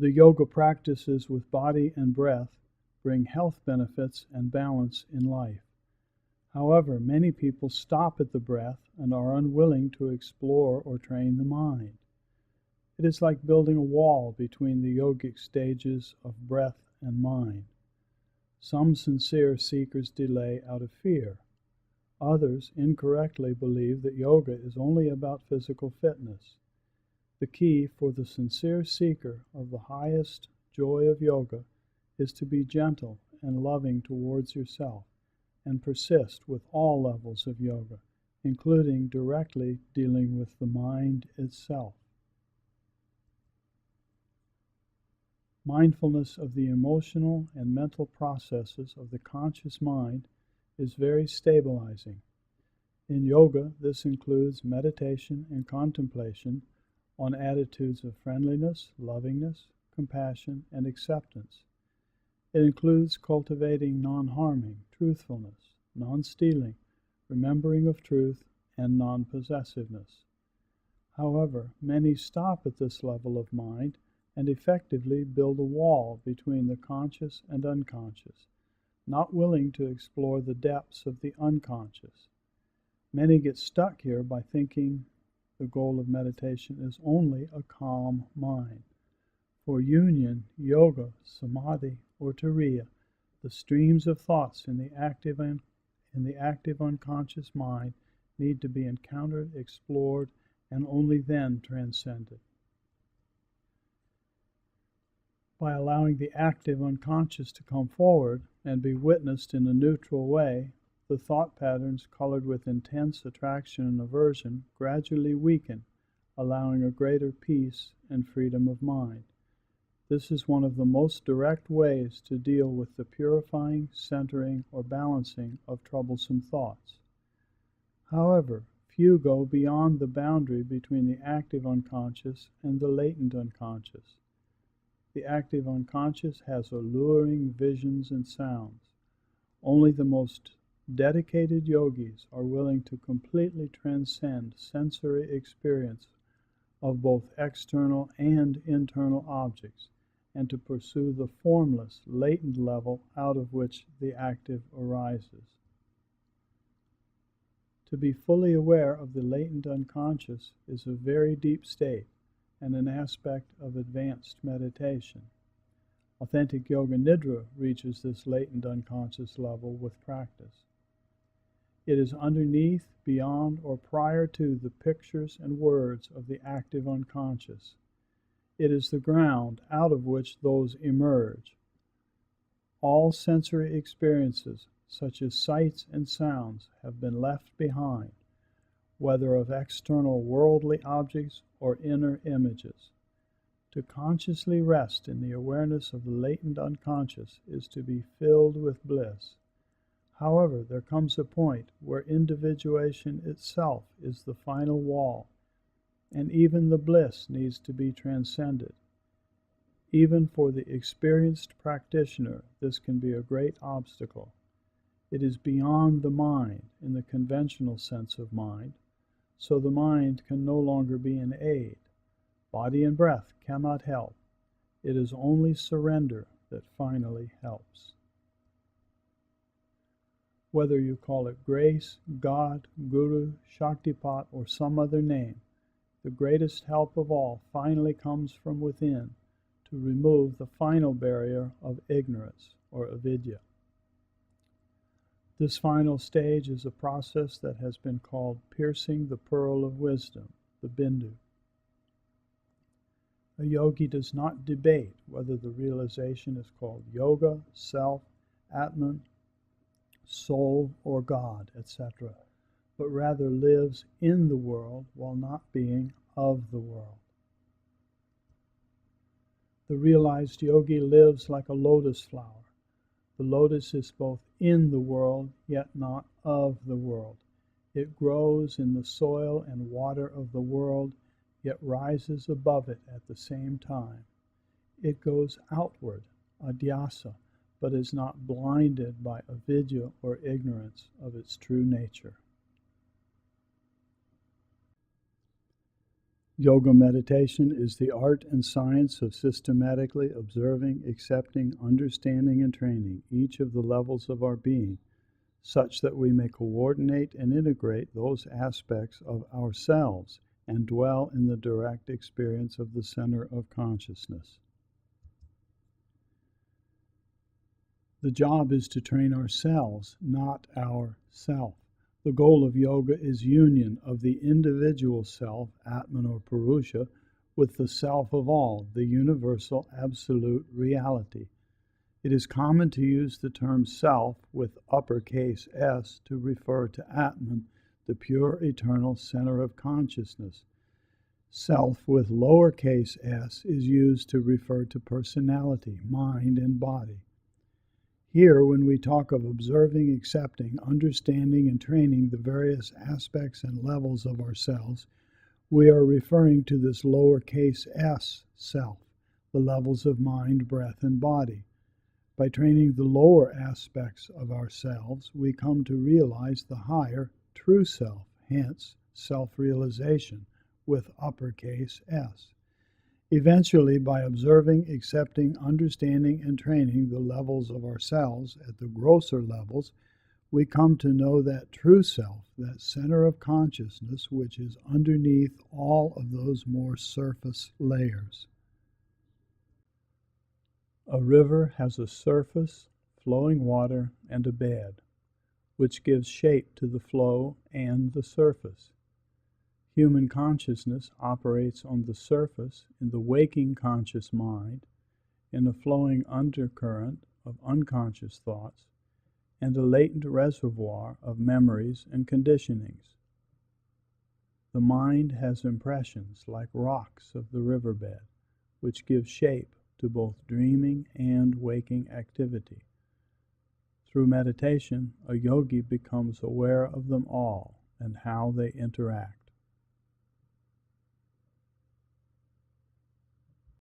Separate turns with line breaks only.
The yoga practices with body and breath bring health benefits and balance in life. However, many people stop at the breath and are unwilling to explore or train the mind. It is like building a wall between the yogic stages of breath and mind. Some sincere seekers delay out of fear. Others incorrectly believe that yoga is only about physical fitness. The key for the sincere seeker of the highest joy of yoga is to be gentle and loving towards yourself and persist with all levels of yoga, including directly dealing with the mind itself. Mindfulness of the emotional and mental processes of the conscious mind is very stabilizing. In yoga, this includes meditation and contemplation on attitudes of friendliness, lovingness, compassion, and acceptance. It includes cultivating non-harming, truthfulness, non-stealing, remembering of truth, and non-possessiveness. However, many stop at this level of mind and effectively build a wall between the conscious and unconscious, not willing to explore the depths of the unconscious. Many get stuck here by thinking the goal of meditation is only a calm mind. For union, yoga, samadhi, or turiya, the streams of thoughts in the active unconscious mind need to be encountered, explored, and only then transcended. By allowing the active unconscious to come forward and be witnessed in a neutral way, the thought patterns colored with intense attraction and aversion gradually weaken, allowing a greater peace and freedom of mind. This is one of the most direct ways to deal with the purifying, centering, or balancing of troublesome thoughts. However, few go beyond the boundary between the active unconscious and the latent unconscious. The active unconscious has alluring visions and sounds. Only the most dedicated yogis are willing to completely transcend sensory experience of both external and internal objects, and to pursue the formless, latent level out of which the active arises. To be fully aware of the latent unconscious is a very deep state and an aspect of advanced meditation. Authentic Yoga Nidra reaches this latent unconscious level with practice. It is underneath, beyond, or prior to the pictures and words of the active unconscious. It is the ground out of which those emerge. All sensory experiences, such as sights and sounds, have been left behind, whether of external worldly objects or inner images. To consciously rest in the awareness of the latent unconscious is to be filled with bliss. However, there comes a point where individuation itself is the final wall, and even the bliss needs to be transcended. Even for the experienced practitioner, this can be a great obstacle. It is beyond the mind in the conventional sense of mind, so the mind can no longer be an aid. Body and breath cannot help. It is only surrender that finally helps. Whether you call it grace, God, Guru, Shaktipat, or some other name, the greatest help of all finally comes from within to remove the final barrier of ignorance, or avidya. This final stage is a process that has been called piercing the pearl of wisdom, the bindu. A yogi does not debate whether the realization is called yoga, self, Atman, soul, or God, etc., but rather lives in the world while not being of the world. The realized yogi lives like a lotus flower. The lotus is both in the world, yet not of the world. It grows in the soil and water of the world, yet rises above it at the same time. It goes outward, adhyasa, but is not blinded by avidya or ignorance of its true nature. Yoga meditation is the art and science of systematically observing, accepting, understanding, and training each of the levels of our being, such that we may coordinate and integrate those aspects of ourselves and dwell in the direct experience of the center of consciousness. The job is to train ourselves, not our self. The goal of yoga is union of the individual self, Atman or Purusha, with the self of all, the universal absolute reality. It is common to use the term self with uppercase S to refer to Atman, the pure eternal center of consciousness. Self with lowercase s is used to refer to personality, mind, and body. Here, when we talk of observing, accepting, understanding, and training the various aspects and levels of ourselves, we are referring to this lowercase s self, the levels of mind, breath, and body. By training the lower aspects of ourselves, we come to realize the higher, true self, hence self-realization with uppercase S. Eventually, by observing, accepting, understanding, and training the levels of ourselves at the grosser levels, we come to know that true self, that center of consciousness which is underneath all of those more surface layers. A river has a surface, flowing water, and a bed, which gives shape to the flow and the surface. Human consciousness operates on the surface in the waking conscious mind, in a flowing undercurrent of unconscious thoughts, and a latent reservoir of memories and conditionings. The mind has impressions like rocks of the riverbed, which give shape to both dreaming and waking activity. Through meditation, a yogi becomes aware of them all and how they interact.